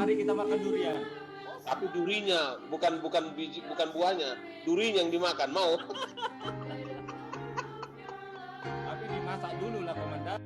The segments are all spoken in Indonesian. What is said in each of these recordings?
mari kita makan durian. Tapi durinya, bukan biji, bukan buahnya. Durinya yang dimakan, mau? Tapi dimasak dulu lah, komandan.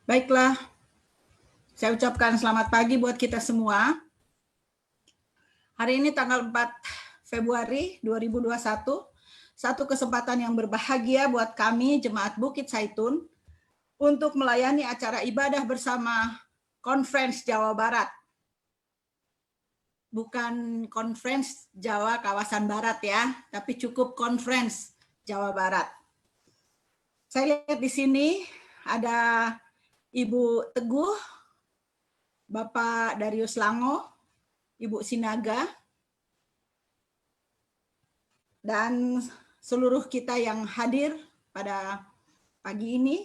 Baiklah, saya ucapkan selamat pagi buat kita semua. Hari ini tanggal 4 Februari 2021, satu kesempatan yang berbahagia buat kami Jemaat Bukit Zaitun untuk melayani acara ibadah bersama Conference Jawa Barat. Bukan Conference Jawa kawasan Barat ya, tapi cukup Conference Jawa Barat. Saya lihat di sini ada Ibu Teguh, Bapak Darius Lango, Ibu Sinaga, dan seluruh kita yang hadir pada pagi ini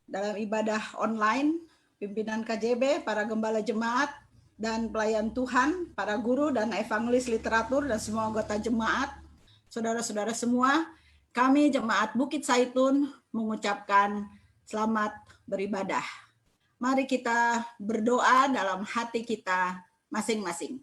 dalam ibadah online, pimpinan KJB, para gembala jemaat, dan pelayan Tuhan, para guru dan evangelis literatur, dan semua anggota jemaat, saudara-saudara semua, kami Jemaat Bukit Zaitun mengucapkan selamat beribadah. Mari kita berdoa dalam hati kita masing-masing.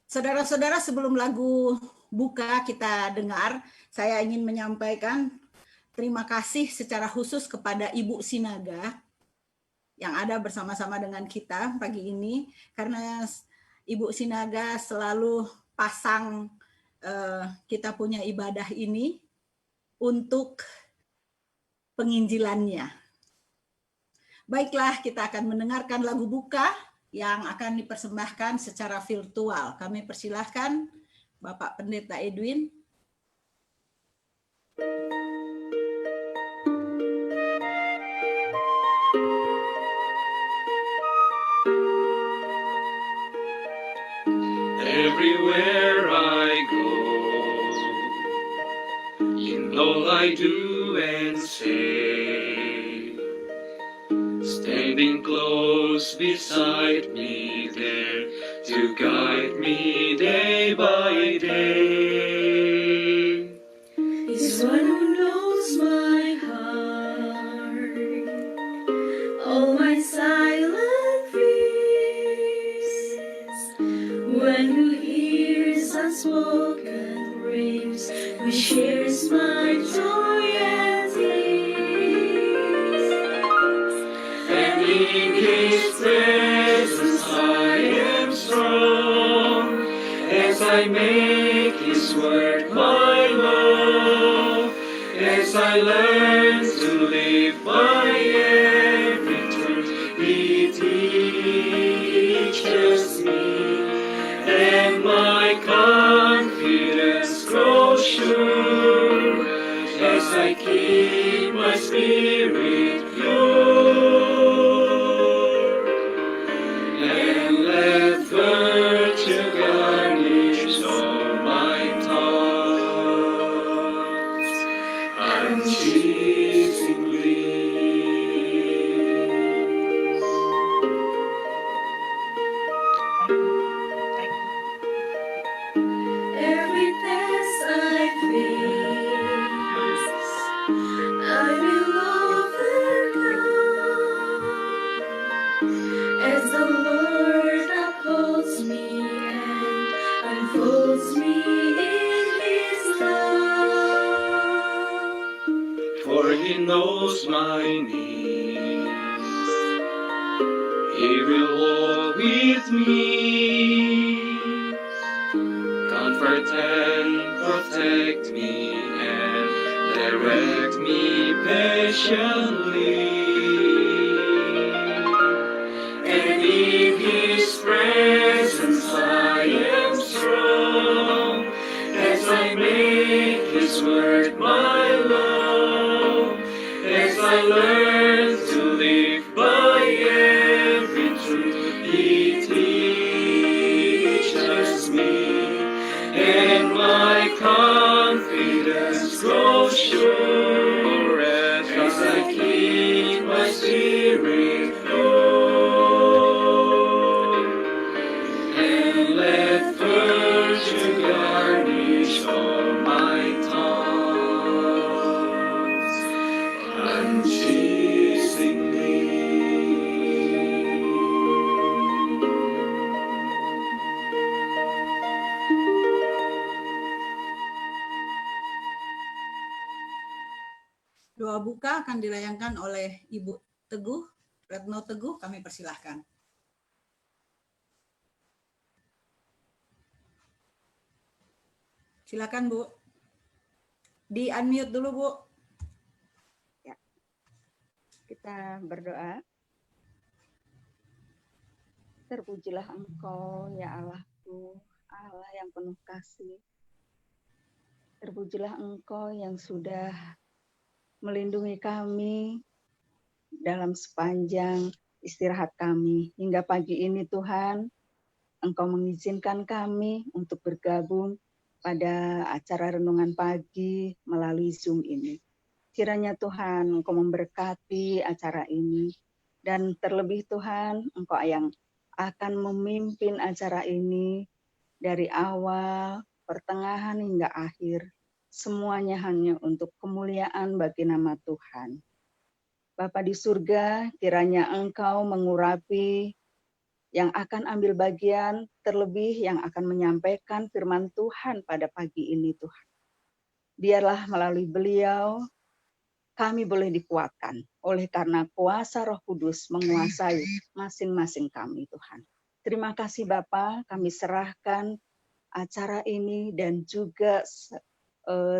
Saudara-saudara, sebelum lagu buka kita dengar, saya ingin menyampaikan terima kasih secara khusus kepada Ibu Sinaga yang ada bersama-sama dengan kita pagi ini, karena Ibu Sinaga selalu pasang kita punya ibadah ini untuk penginjilannya. Baiklah, kita akan mendengarkan lagu buka yang akan dipersembahkan secara virtual. Kami persilahkan Bapak Pendeta Edwin. Everywhere I go, in all I do and say, standing close beside me there to guide me there. day by day. He's one who knows my heart, all my silent fears. One who hears unspoken dreams, who shares my joy and tears. And in His presence I am strong, as I make His word my love, as I learn to live by every truth He teaches me, and my confidence grows sure, as I keep my spirit pure, and let virtue garnish all my thoughts unceasingly. Every test I face, I will overcome, as the Lord upholds me and unfolds me in His love. For He knows my needs, He will walk with me, comfort and protect me, and direct me patiently. And in His presence I am strong, as I make His word my love, as I learn to live by every truth He teaches me, and my confidence grows sure, as I keep my spirit pure, and let virtue garnish all my thoughts unceasingly. Doa buka akan dilayangkan oleh Ibu Teguh, Retno Teguh, kami persilahkan. Silakan Bu. Di unmute dulu Bu. Kita berdoa. Terpujilah Engkau, ya Allahku, Allah yang penuh kasih. Terpujilah Engkau yang sudah melindungi kami dalam sepanjang istirahat kami. Hingga pagi ini Tuhan, Engkau mengizinkan kami untuk bergabung pada acara renungan pagi melalui Zoom ini. Kiranya Tuhan Engkau memberkati acara ini, dan terlebih Tuhan Engkau yang akan memimpin acara ini dari awal, pertengahan hingga akhir. Semuanya hanya untuk kemuliaan bagi nama Tuhan. Bapa di surga, kiranya Engkau mengurapi yang akan ambil bagian, terlebih yang akan menyampaikan firman Tuhan pada pagi ini Tuhan. Biarlah melalui beliau, kami boleh dikuatkan oleh karena kuasa Roh Kudus menguasai masing-masing kami Tuhan. Terima kasih Bapa, kami serahkan acara ini dan juga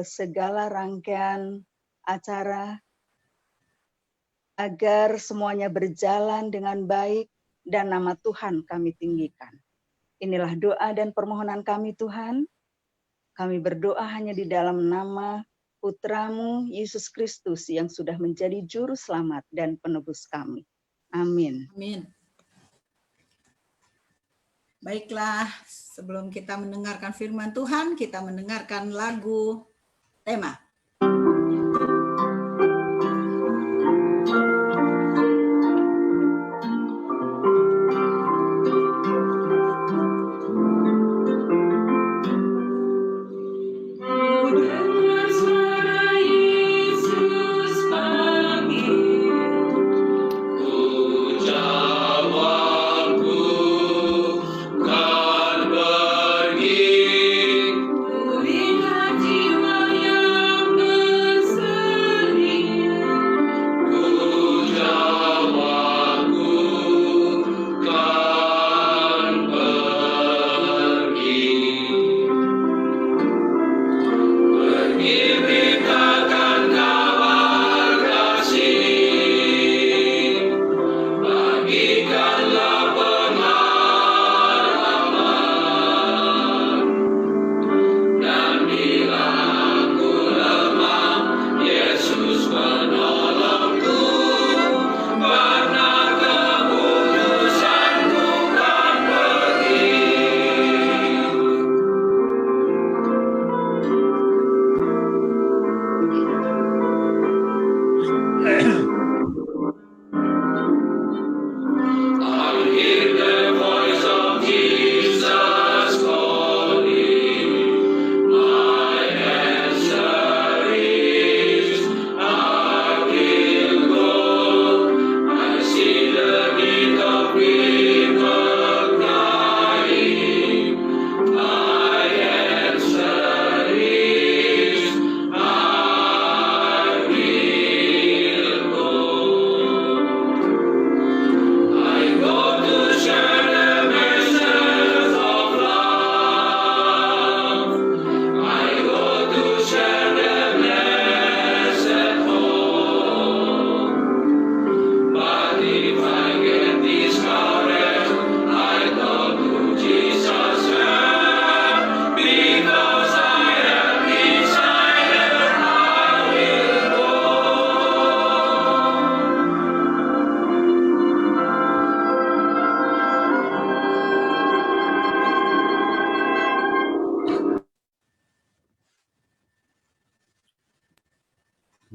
segala rangkaian acara agar semuanya berjalan dengan baik dan nama Tuhan kami tinggikan. Inilah doa dan permohonan kami Tuhan. Kami berdoa hanya di dalam nama Putramu Yesus Kristus yang sudah menjadi juru selamat dan penebus kami. Amin. Amin. Baiklah, sebelum kita mendengarkan firman Tuhan, kita mendengarkan lagu tema.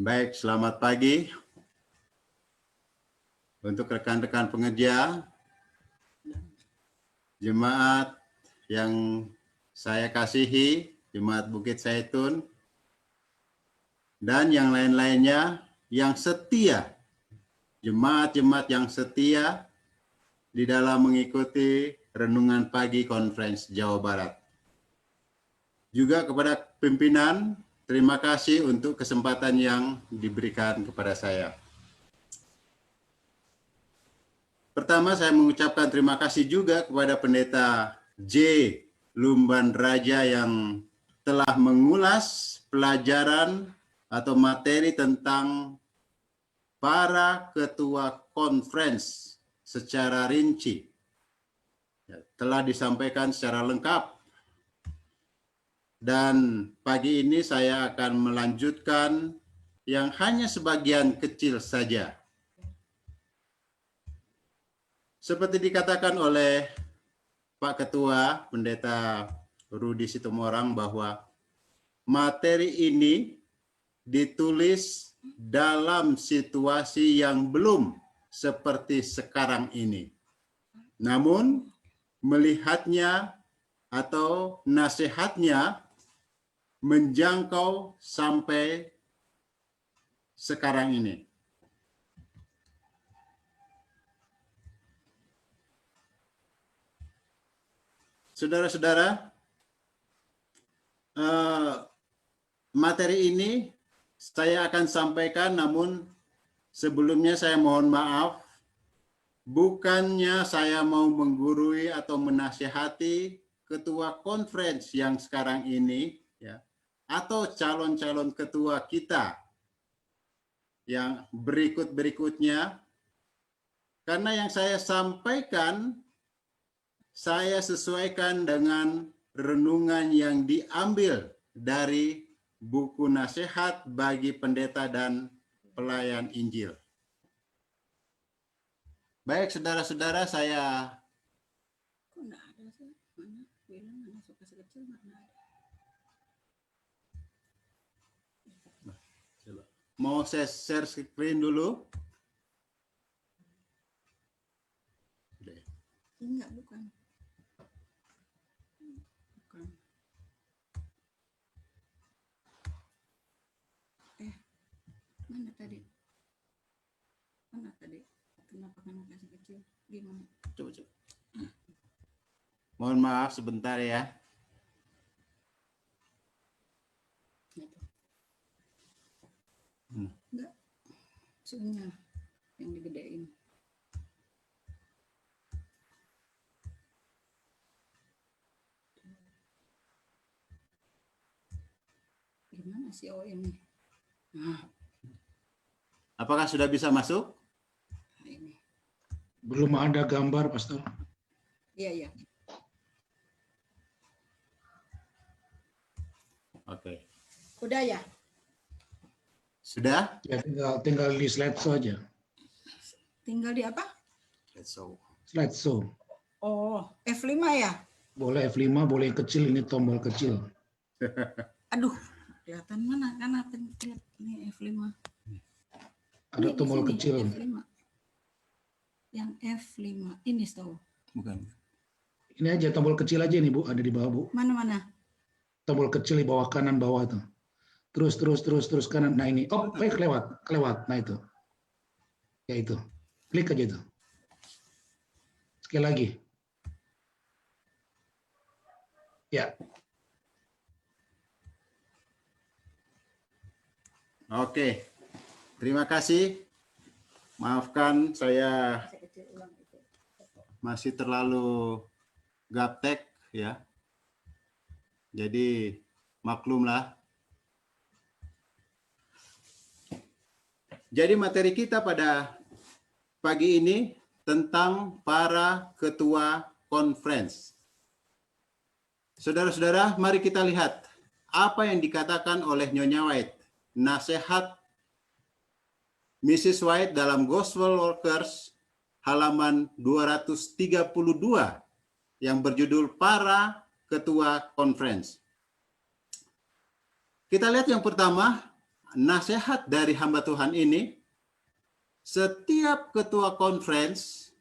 Baik, selamat pagi untuk rekan-rekan pengerja, jemaat yang saya kasihi, jemaat Bukit Zaitun, dan yang lain-lainnya yang setia, jemaat-jemaat yang setia di dalam mengikuti Renungan Pagi Conference Jawa Barat. Juga kepada pimpinan, terima kasih untuk kesempatan yang diberikan kepada saya. Pertama, saya mengucapkan terima kasih juga kepada Pendeta J. Lumban Raja yang telah mengulas pelajaran atau materi tentang para ketua conference secara rinci. Telah disampaikan secara lengkap. Dan pagi ini saya akan melanjutkan yang hanya sebagian kecil saja. Seperti dikatakan oleh Pak Ketua Pendeta Rudi Situmorang bahwa materi ini ditulis dalam situasi yang belum seperti sekarang ini. Namun melihatnya atau nasihatnya menjangkau sampai sekarang ini. Saudara-saudara, materi ini saya akan sampaikan, namun sebelumnya saya mohon maaf, bukannya saya mau menggurui atau menasihati ketua conference yang sekarang ini, ya, atau calon-calon ketua kita yang berikut-berikutnya, karena yang saya sampaikan saya sesuaikan dengan renungan yang diambil dari buku nasihat bagi pendeta dan pelayan Injil. Baik, saudara-saudara, saya mau saya share screen dulu. Enggak, bukan. Mana tadi? Kenapa kasih kecil? Gimana? Coba. Mohon maaf sebentar ya. Enggak. Zoom-nya yang digedein. Gimana sih ini? Nah. Apakah sudah bisa masuk? Ini. Belum ada gambar, Pastor. Iya. Oke. Udah ya? Sudah? Ya, tinggal di slideshow aja. Tinggal di apa? Slideshow. Oh, F5 ya? Boleh F5, boleh kecil, ini tombol kecil. Aduh, kelihatan mana? Kan pencet ini F5. Ada Ini tombol di sini, kecil. F5. Yang F5 ini tahu. Bukan. Ini aja tombol kecil aja nih, Bu, ada di bawah, Bu. Mana? Tombol kecil di bawah kanan bawah tuh. Terus kanan. Nah ini, kelewat. Nah itu. Ya itu. Klik aja itu. Sekali lagi. Ya. Oke. Terima kasih. Maafkan saya masih terlalu gaptek ya. Jadi maklumlah. Jadi materi kita pada pagi ini tentang para ketua conference. Saudara-saudara, mari kita lihat apa yang dikatakan oleh Nyonya White, nasihat Mrs. White dalam Gospel Workers halaman 232 yang berjudul Para Ketua Conference. Kita lihat yang pertama, nasihat dari hamba Tuhan ini, setiap ketua conference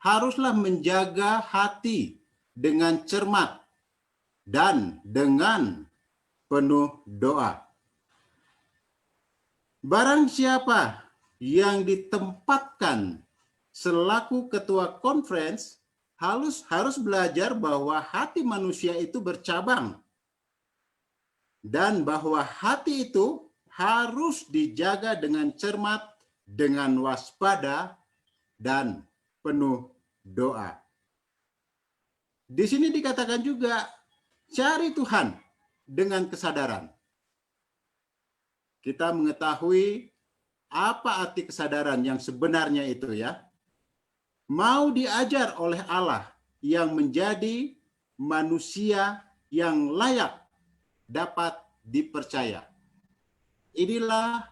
haruslah menjaga hati dengan cermat dan dengan penuh doa. Barang siapa yang ditempatkan selaku ketua conference harus belajar bahwa hati manusia itu bercabang dan bahwa hati itu harus dijaga dengan cermat, dengan waspada dan penuh doa. Di sini dikatakan juga cari Tuhan dengan kesadaran. Kita mengetahui apa arti kesadaran yang sebenarnya itu ya. Mau diajar oleh Allah yang menjadi manusia yang layak dapat dipercaya. Inilah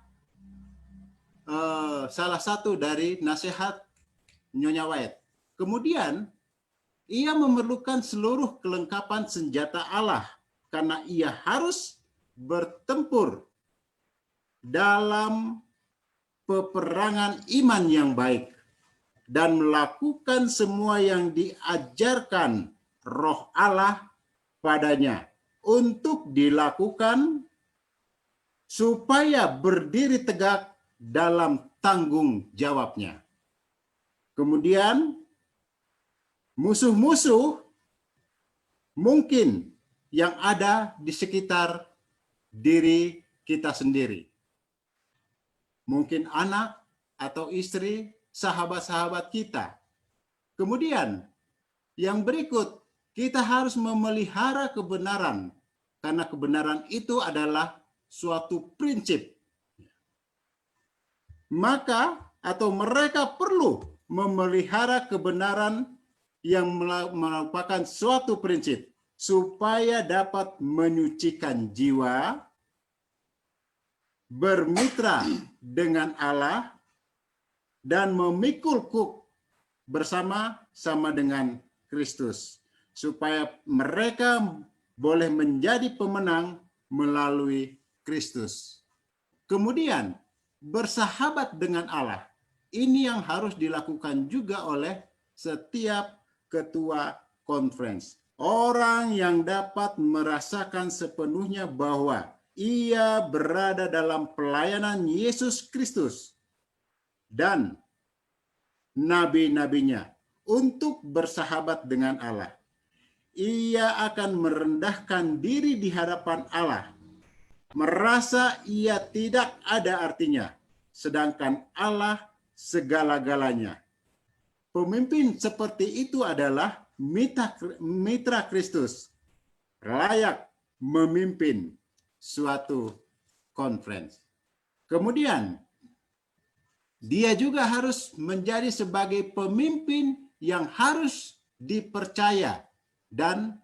salah satu dari nasihat Nyonya White. Kemudian ia memerlukan seluruh kelengkapan senjata Allah karena ia harus bertempur dalam peperangan iman yang baik dan melakukan semua yang diajarkan Roh Allah padanya untuk dilakukan supaya berdiri tegak dalam tanggung jawabnya. Kemudian musuh-musuh mungkin yang ada di sekitar diri kita sendiri. Mungkin anak atau istri, sahabat-sahabat kita. Kemudian yang berikut, kita harus memelihara kebenaran karena kebenaran itu adalah suatu prinsip. Maka atau mereka perlu memelihara kebenaran yang merupakan suatu prinsip supaya dapat menyucikan jiwa, bermitra dengan Allah, dan memikul kuk bersama-sama dengan Kristus, supaya mereka boleh menjadi pemenang melalui Kristus. Kemudian, bersahabat dengan Allah. Ini yang harus dilakukan juga oleh setiap ketua conference. Orang yang dapat merasakan sepenuhnya bahwa ia berada dalam pelayanan Yesus Kristus dan nabi-nabinya untuk bersahabat dengan Allah. Ia akan merendahkan diri di hadapan Allah, merasa ia tidak ada artinya, sedangkan Allah segala-galanya. Pemimpin seperti itu adalah mitra Kristus, layak memimpin suatu conference. Kemudian, dia juga harus menjadi sebagai pemimpin yang harus dipercaya dan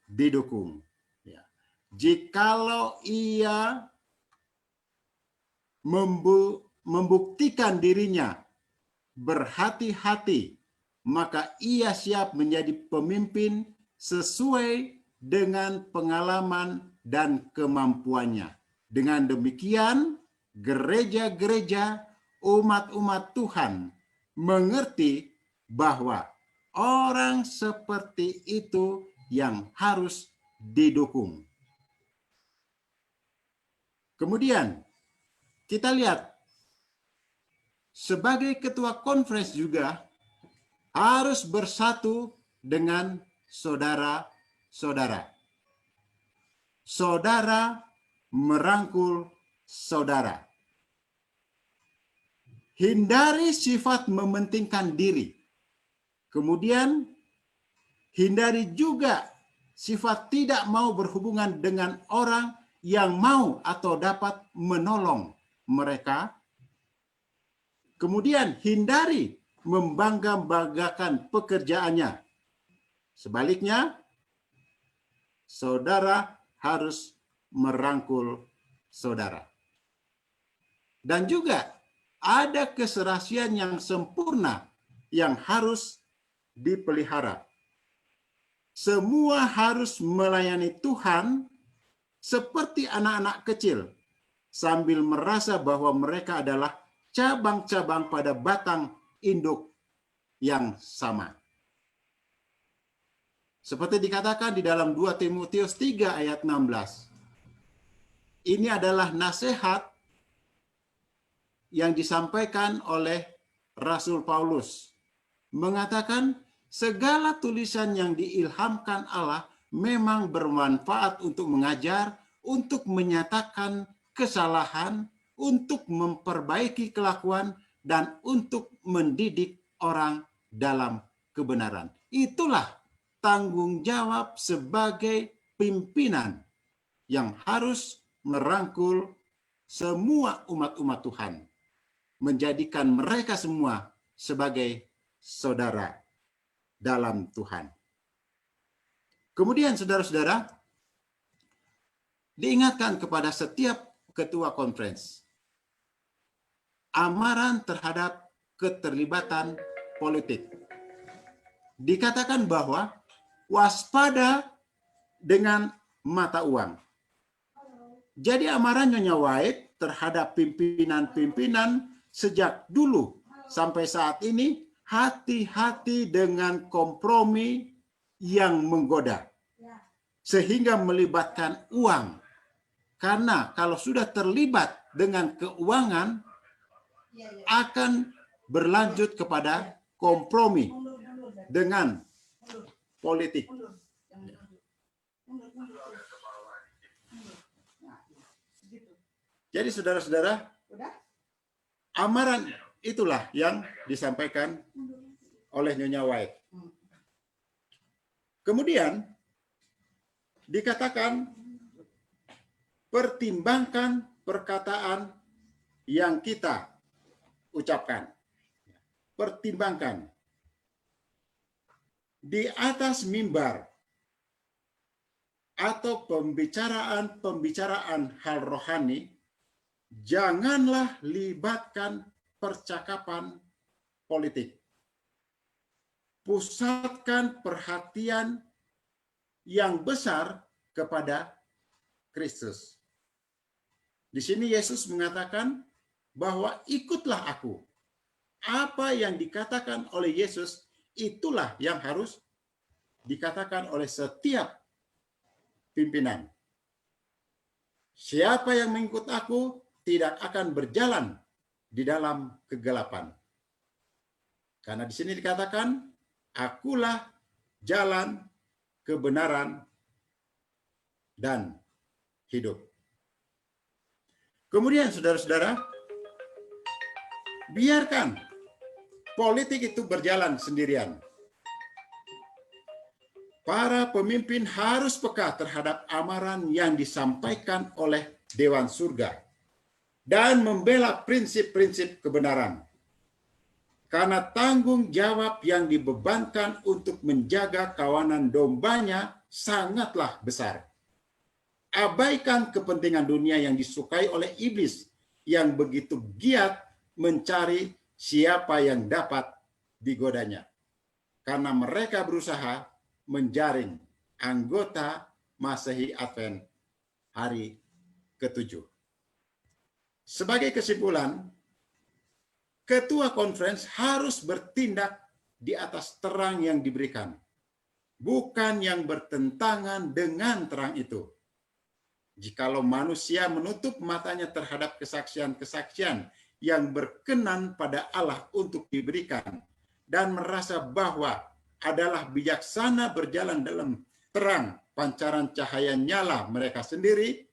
didukung. Ya. Jikalau ia membuktikan dirinya berhati-hati, maka ia siap menjadi pemimpin sesuai dengan pengalaman dan kemampuannya. Dengan demikian, gereja-gereja, umat-umat Tuhan mengerti bahwa orang seperti itu yang harus didukung. Kemudian, kita lihat, sebagai ketua conference juga harus bersatu dengan saudara-saudara. Saudara merangkul saudara. Hindari sifat mementingkan diri. Kemudian hindari juga sifat tidak mau berhubungan dengan orang yang mau atau dapat menolong mereka. Kemudian hindari membangga-banggakan pekerjaannya. Sebaliknya, saudara harus merangkul saudara. Dan juga ada keserasian yang sempurna yang harus dipelihara. Semua harus melayani Tuhan seperti anak-anak kecil, sambil merasa bahwa mereka adalah cabang-cabang pada batang induk yang sama. Seperti dikatakan di dalam 2 Timotius 3 ayat 16. Ini adalah nasihat yang disampaikan oleh Rasul Paulus. Mengatakan segala tulisan yang diilhamkan Allah memang bermanfaat untuk mengajar, untuk menyatakan kesalahan, untuk memperbaiki kelakuan, dan untuk mendidik orang dalam kebenaran. Itulah tanggung jawab sebagai pimpinan yang harus merangkul semua umat-umat Tuhan, menjadikan mereka semua sebagai saudara dalam Tuhan. Kemudian saudara-saudara, diingatkan kepada setiap ketua conference, amaran terhadap keterlibatan politik. Dikatakan bahwa waspada dengan mata uang. Jadi amaran Nyonya White terhadap pimpinan-pimpinan sejak dulu sampai saat ini, hati-hati dengan kompromi yang menggoda, sehingga melibatkan uang. Karena kalau sudah terlibat dengan keuangan, akan berlanjut kepada kompromi dengan politik. Jadi saudara-saudara, amaran itulah yang disampaikan oleh Nyonya White. Kemudian dikatakan, pertimbangkan perkataan yang kita ucapkan. Pertimbangkan. Di atas mimbar atau pembicaraan hal rohani, janganlah libatkan percakapan politik. Pusatkan perhatian yang besar kepada Kristus. Di sini Yesus mengatakan bahwa ikutlah aku. Apa yang dikatakan oleh Yesus, itulah yang harus dikatakan oleh setiap pimpinan. Siapa yang mengikut aku tidak akan berjalan di dalam kegelapan. Karena di sini dikatakan, akulah jalan, kebenaran, dan hidup. Kemudian saudara-saudara, biarkan politik itu berjalan sendirian. Para pemimpin harus peka terhadap amaran yang disampaikan oleh Dewan Surga dan membela prinsip-prinsip kebenaran. Karena tanggung jawab yang dibebankan untuk menjaga kawanan dombanya sangatlah besar. Abaikan kepentingan dunia yang disukai oleh iblis yang begitu giat mencari siapa yang dapat digodanya. Karena mereka berusaha menjaring anggota Masehi Advent hari ke-7. Sebagai kesimpulan, ketua conference harus bertindak di atas terang yang diberikan, bukan yang bertentangan dengan terang itu. Jikalau manusia menutup matanya terhadap kesaksian-kesaksian yang berkenan pada Allah untuk diberikan dan merasa bahwa adalah bijaksana berjalan dalam terang pancaran cahaya nyala mereka sendiri,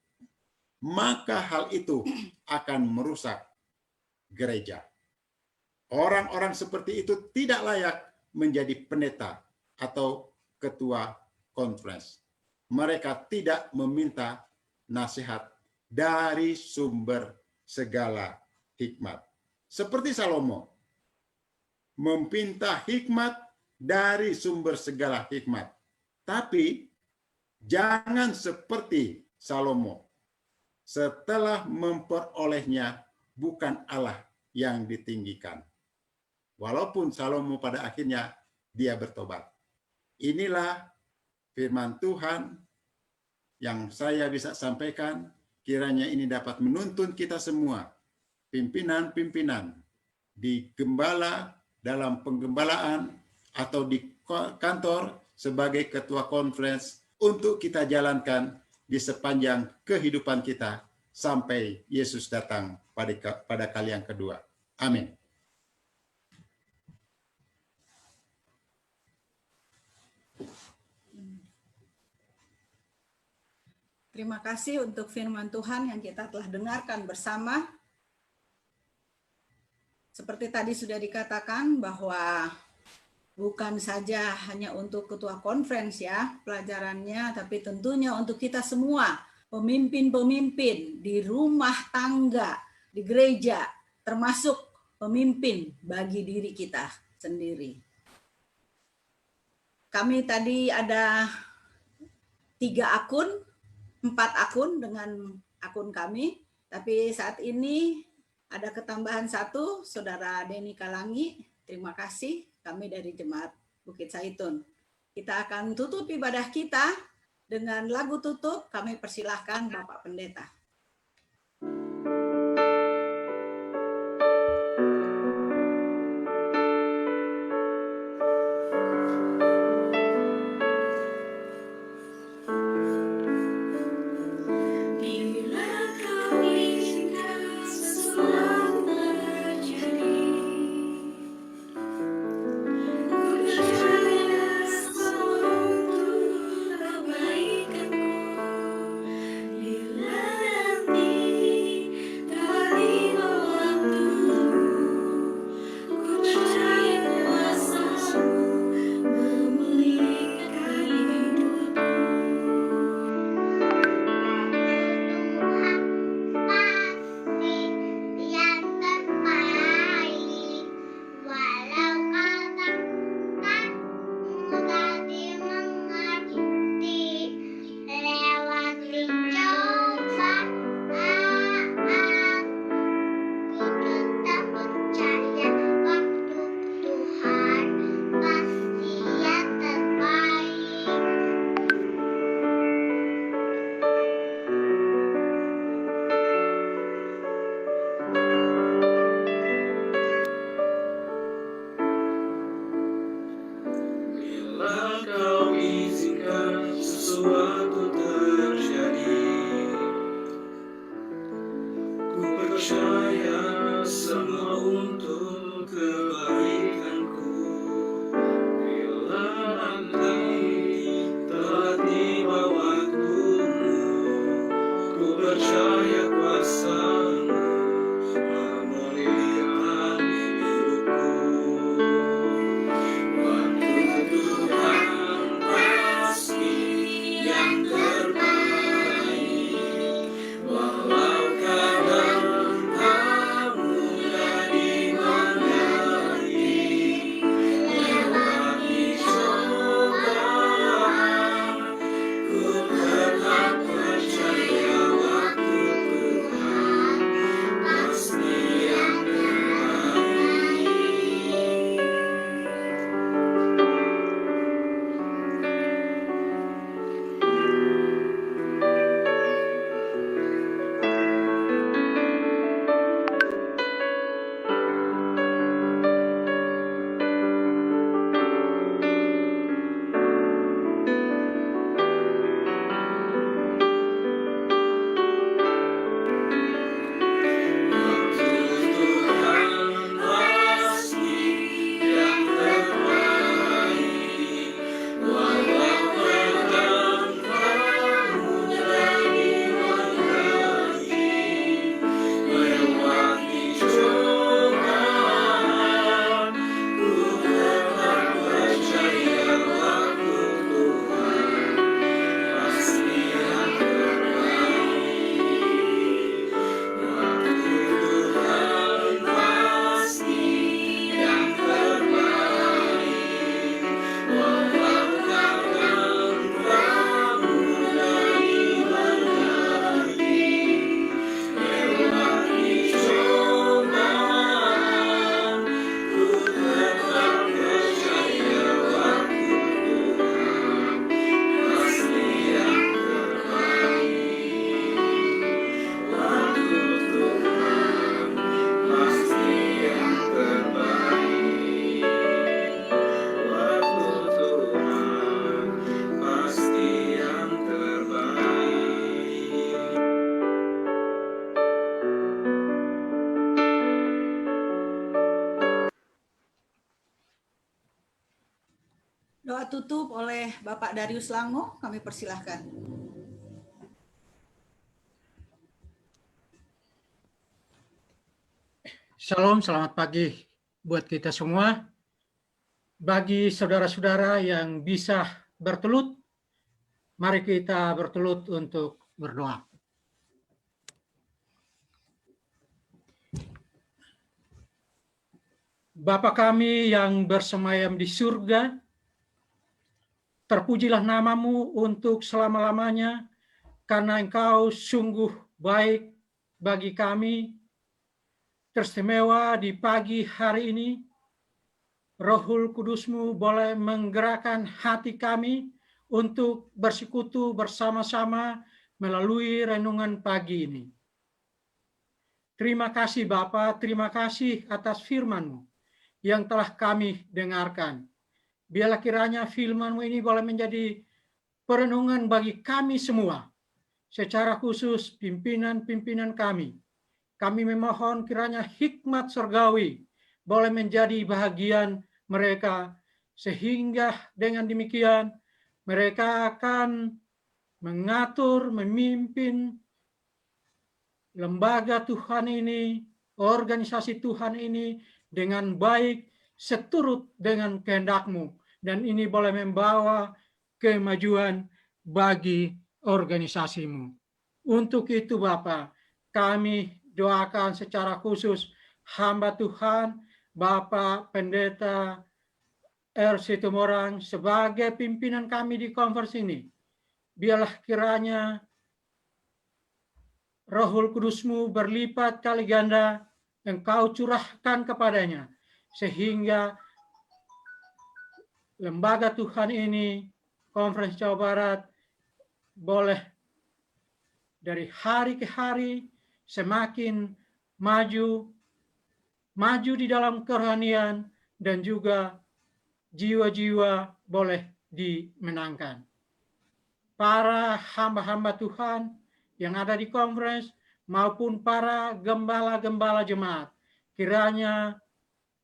maka hal itu akan merusak gereja. Orang-orang seperti itu tidak layak menjadi pendeta atau ketua conference. Mereka tidak meminta nasihat dari sumber segala hikmat. Seperti Salomo, meminta hikmat dari sumber segala hikmat. Tapi jangan seperti Salomo. Setelah memperolehnya, bukan Allah yang ditinggikan. Walaupun Salomo pada akhirnya dia bertobat. Inilah firman Tuhan yang saya bisa sampaikan. kiranya ini dapat menuntun kita semua, pimpinan-pimpinan di gembala dalam penggembalaan atau di kantor sebagai ketua conference untuk kita jalankan di sepanjang kehidupan kita sampai Yesus datang pada kali yang kedua. Amin. Terima kasih untuk firman Tuhan yang kita telah dengarkan bersama. Seperti tadi sudah dikatakan bahwa bukan saja hanya untuk ketua conference ya pelajarannya, tapi tentunya untuk kita semua, pemimpin-pemimpin di rumah tangga, di gereja, termasuk pemimpin bagi diri kita sendiri. Kami tadi ada 4 akun dengan akun kami, tapi saat ini ada ketambahan 1, Saudara Denny Kalangi. Terima kasih, kami dari Jemaat Bukit Zaitun. Kita akan tutup ibadah kita dengan lagu tutup. Kami persilahkan Bapak Pendeta. Bila kau izinkan sesuatu terjadi, ku percaya semua untuk kebaikanku. Bila tutup oleh Bapak Darius Lango, kami persilahkan. Shalom, selamat pagi buat kita semua. Bagi saudara-saudara yang bisa bertelut, mari kita bertelut untuk berdoa. Bapa kami yang bersemayam di surga, terpujilah namamu untuk selama-lamanya, karena Engkau sungguh baik bagi kami. Teristimewa di pagi hari ini, Rohul Kudus-Mu boleh menggerakkan hati kami untuk bersekutu bersama-sama melalui renungan pagi ini. Terima kasih Bapa, terima kasih atas firman-Mu yang telah kami dengarkan. Biarlah kiranya firman-Mu ini boleh menjadi perenungan bagi kami semua, secara khusus pimpinan-pimpinan kami. Kami memohon kiranya hikmat surgawi boleh menjadi bahagian mereka, sehingga dengan demikian mereka akan mengatur, memimpin lembaga Tuhan ini, organisasi Tuhan ini dengan baik, seturut dengan kehendak-Mu. Dan ini boleh membawa kemajuan bagi organisasi-Mu. Untuk itu Bapa, kami doakan secara khusus hamba Tuhan, Bapak Pendeta R.C. Tumorang sebagai pimpinan kami di konferensi ini. Biarlah kiranya Rohul Kudus-Mu berlipat kali ganda Engkau curahkan kepadanya, sehingga lembaga Tuhan ini, Konferensi Jawa Barat, boleh dari hari ke hari semakin maju di dalam kerohanian, dan juga jiwa-jiwa boleh dimenangkan. Para hamba-hamba Tuhan yang ada di konferensi maupun para gembala-gembala jemaat, kiranya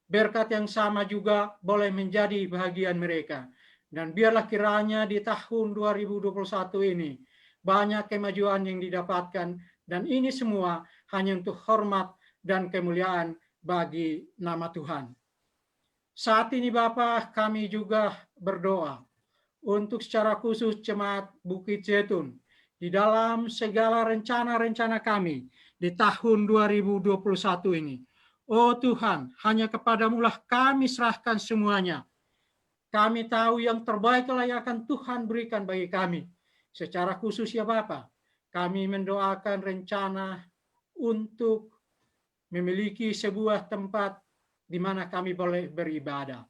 berkat yang sama juga boleh menjadi bagian mereka. Dan biarlah kiranya di tahun 2021 ini banyak kemajuan yang didapatkan, dan ini semua hanya untuk hormat dan kemuliaan bagi nama Tuhan. Saat ini Bapa, kami juga berdoa untuk secara khusus jemaat Bukit Zaitun di dalam segala rencana-rencana kami di tahun 2021 ini. Oh Tuhan, hanya kepadamu-lah kami serahkan semuanya. Kami tahu yang terbaik yang akan Tuhan berikan bagi kami. Secara khusus ya Bapa, kami mendoakan rencana untuk memiliki sebuah tempat di mana kami boleh beribadah.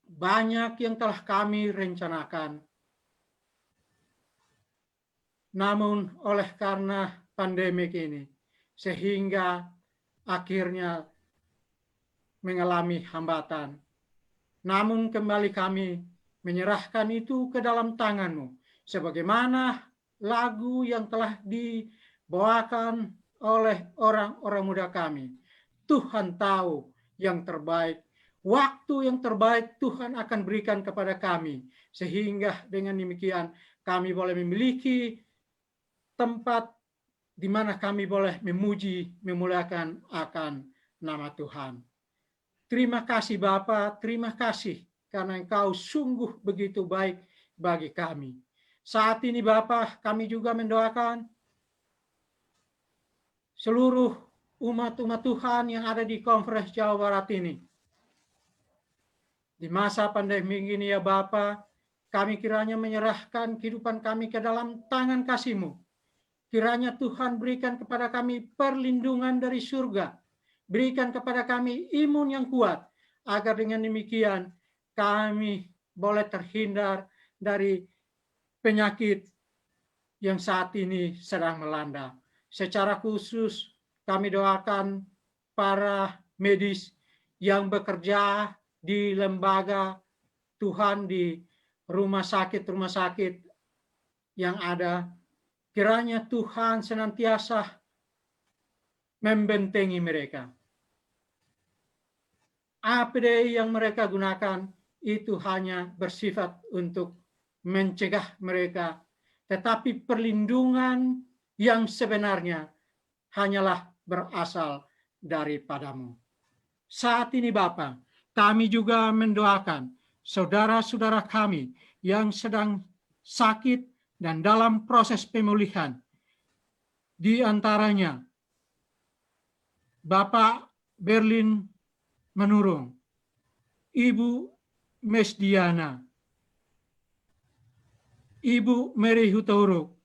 Banyak yang telah kami rencanakan, namun oleh karena pandemik ini, sehingga akhirnya mengalami hambatan. Namun kembali kami menyerahkan itu ke dalam tangan-Mu, sebagaimana lagu yang telah dibawakan oleh orang-orang muda kami. Tuhan tahu yang terbaik, waktu yang terbaik Tuhan akan berikan kepada kami, sehingga dengan demikian kami boleh memiliki tempat di mana kami boleh memuji, memuliakan akan nama Tuhan. Terima kasih Bapa, terima kasih karena Engkau sungguh begitu baik bagi kami. Saat ini Bapa, kami juga mendoakan seluruh umat-umat Tuhan yang ada di Konferensi Jawa Barat ini. Di masa pandemi ini ya Bapa, kami kiranya menyerahkan kehidupan kami ke dalam tangan kasih-Mu. Kiranya Tuhan berikan kepada kami perlindungan dari surga. Berikan kepada kami imun yang kuat, agar dengan demikian kami boleh terhindar dari penyakit yang saat ini sedang melanda. Secara khusus kami doakan para medis yang bekerja di lembaga Tuhan, di rumah sakit yang ada. Kiranya Tuhan senantiasa membentengi mereka. APD yang mereka gunakan itu hanya bersifat untuk mencegah mereka, tetapi perlindungan yang sebenarnya hanyalah berasal daripadamu. Saat ini Bapa, kami juga mendoakan saudara-saudara kami yang sedang sakit dan dalam proses pemulihan. Di antaranya Bapak Berlin Menurung, Ibu Mesdiana, Ibu Mary Hutauruk,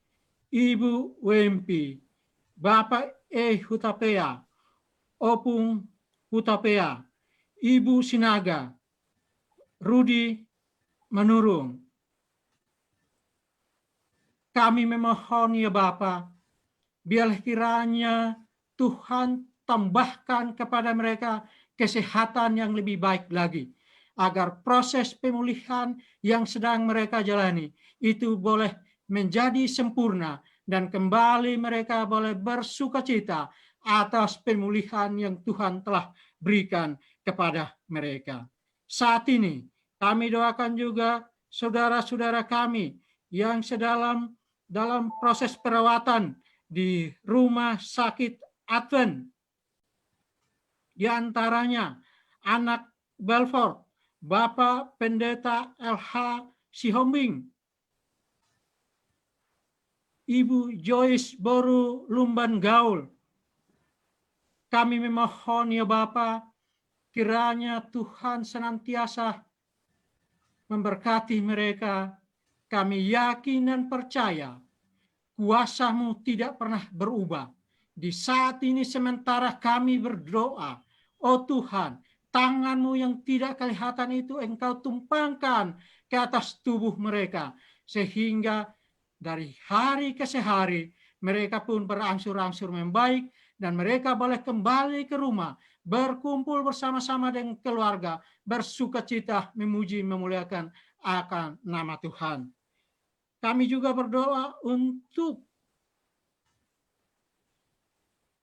Ibu Wempi, Bapak Hutapea, Opung Hutapea, Ibu Sinaga, Rudi Menurung. Kami memohon ya Bapa, biarlah kiranya Tuhan tambahkan kepada mereka kesehatan yang lebih baik lagi, agar proses pemulihan yang sedang mereka jalani itu boleh menjadi sempurna dan kembali mereka boleh bersukacita atas pemulihan yang Tuhan telah berikan kepada mereka. Saat ini kami doakan juga saudara-saudara kami yang dalam proses perawatan di rumah sakit Advent. Di antaranya anak Belfort, Bapak Pendeta LH Sihombing, Ibu Joyce Boru Lumban Gaul. Kami memohon ya Bapa, kiranya Tuhan senantiasa memberkati mereka. Kami yakin dan percaya kuasa-Mu tidak pernah berubah. Di saat ini sementara kami berdoa, oh Tuhan, tangan-Mu yang tidak kelihatan itu Engkau tumpangkan ke atas tubuh mereka, sehingga dari hari ke hari mereka pun berangsur-angsur membaik dan mereka boleh kembali ke rumah, berkumpul bersama-sama dengan keluarga, bersukacita memuji memuliakan akan nama Tuhan. Kami juga berdoa untuk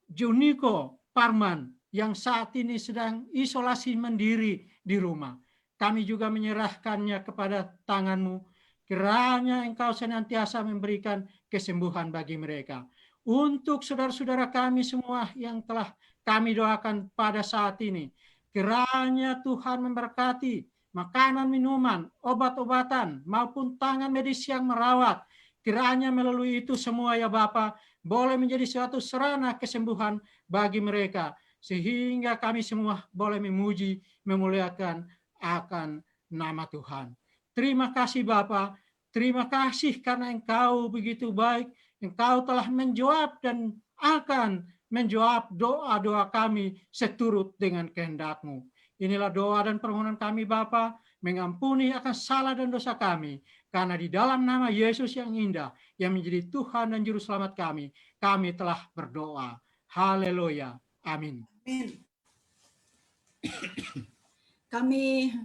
Juniko Parman yang saat ini sedang isolasi mandiri di rumah. Kami juga menyerahkannya kepada tangan-Mu. Kiranya Engkau senantiasa memberikan kesembuhan bagi mereka. Untuk saudara-saudara kami semua yang telah kami doakan pada saat ini, kiranya Tuhan memberkati makanan, minuman, obat-obatan, maupun tangan medis yang merawat. Kiranya melalui itu semua ya Bapa, boleh menjadi suatu sarana kesembuhan bagi mereka, sehingga kami semua boleh memuji, memuliakan akan nama Tuhan. Terima kasih Bapa, terima kasih karena Engkau begitu baik, Engkau telah menjawab dan akan menjawab doa-doa kami seturut dengan kehendak-Mu. Inilah doa dan permohonan kami Bapa, mengampuni akan salah dan dosa kami, karena di dalam nama Yesus yang indah, yang menjadi Tuhan dan Juru Selamat kami telah berdoa. Haleluya. Amin. Amin. Kami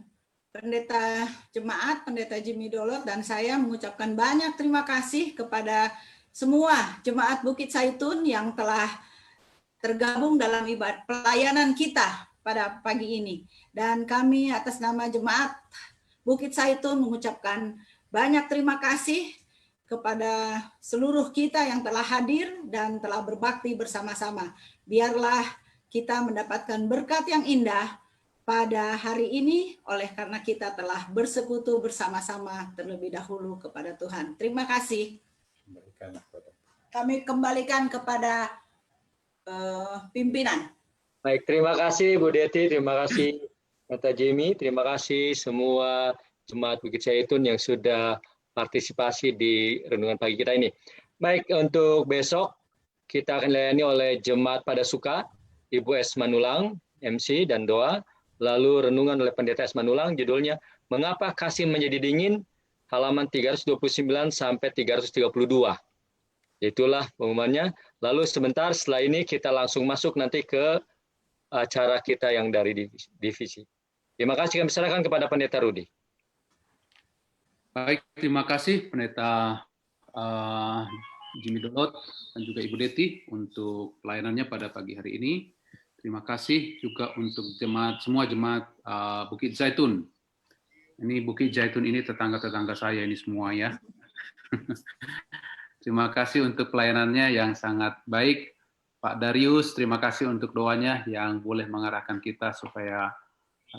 Pendeta Jemaat, Pendeta Jimmy Dolot dan saya mengucapkan banyak terima kasih kepada semua Jemaat Bukit Zaitun yang telah tergabung dalam ibadah pelayanan kita pada pagi ini. Dan kami atas nama Jemaat Bukit Zaitun mengucapkan banyak terima kasih kepada seluruh kita yang telah hadir dan telah berbakti bersama-sama. Biarlah kita mendapatkan berkat yang indah pada hari ini oleh karena kita telah bersekutu bersama-sama terlebih dahulu kepada Tuhan. Terima kasih. Kami kembalikan kepada pimpinan. Baik, terima kasih Bu Deti, terima kasih Pendeta Jimmy, terima kasih semua Jemaat Bukit Zaitun yang sudah partisipasi di renungan pagi kita ini. Baik, untuk besok kita akan dilayani oleh Jemaat Pada Suka, Ibu S. Manulang, MC dan doa. Lalu renungan oleh Pendeta S. Manulang, judulnya Mengapa Kasih Menjadi Dingin, halaman 329 sampai 332. Itulah pengumumannya. Lalu sebentar setelah ini kita langsung masuk nanti ke acara kita yang dari divisi. Terima kasih, kami serahkan kepada Pendeta Rudi. Baik, terima kasih Pendeta Jimmy Dolot dan juga Ibu Deti untuk pelayanannya pada pagi hari ini. Terima kasih juga untuk semua jemaat Bukit Zaitun. Ini Bukit Jaitun ini tetangga-tetangga saya ini semua ya. Terima kasih untuk pelayanannya yang sangat baik. Pak Darius, terima kasih untuk doanya yang boleh mengarahkan kita supaya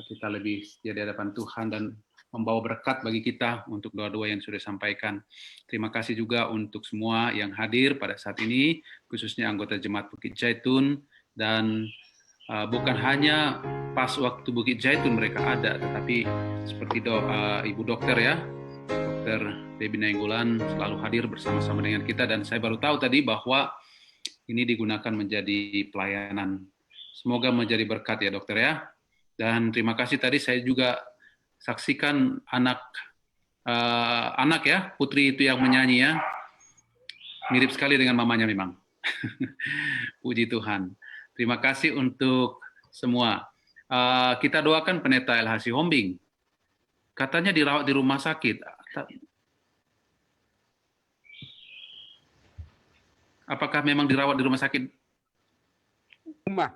kita lebih setia di hadapan Tuhan dan membawa berkat bagi kita untuk doa-doa yang sudah disampaikan. Terima kasih juga untuk semua yang hadir pada saat ini, khususnya anggota Jemaat Bukit Jaitun, dan bukan hanya pas waktu Bukit Jaitun mereka ada, tetapi seperti Ibu Dokter ya, Dokter Debbie Nainggolan selalu hadir bersama-sama dengan kita, dan saya baru tahu tadi bahwa ini digunakan menjadi pelayanan. Semoga menjadi berkat ya dokter ya. Dan terima kasih tadi saya juga saksikan anak ya, putri itu yang menyanyi ya. Mirip sekali dengan mamanya memang. Puji Tuhan. Terima kasih untuk semua. Kita doakan Pendeta LHC Hombing. Katanya dirawat di rumah sakit. Apakah memang dirawat di rumah sakit? Rumah.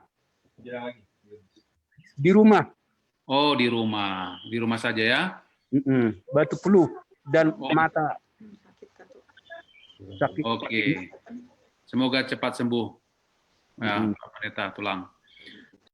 Di rumah. Oh, di rumah. Di rumah saja ya? Batu peluh dan mata. Sakit. Oke. Semoga cepat sembuh. Ya, Pendeta tulang.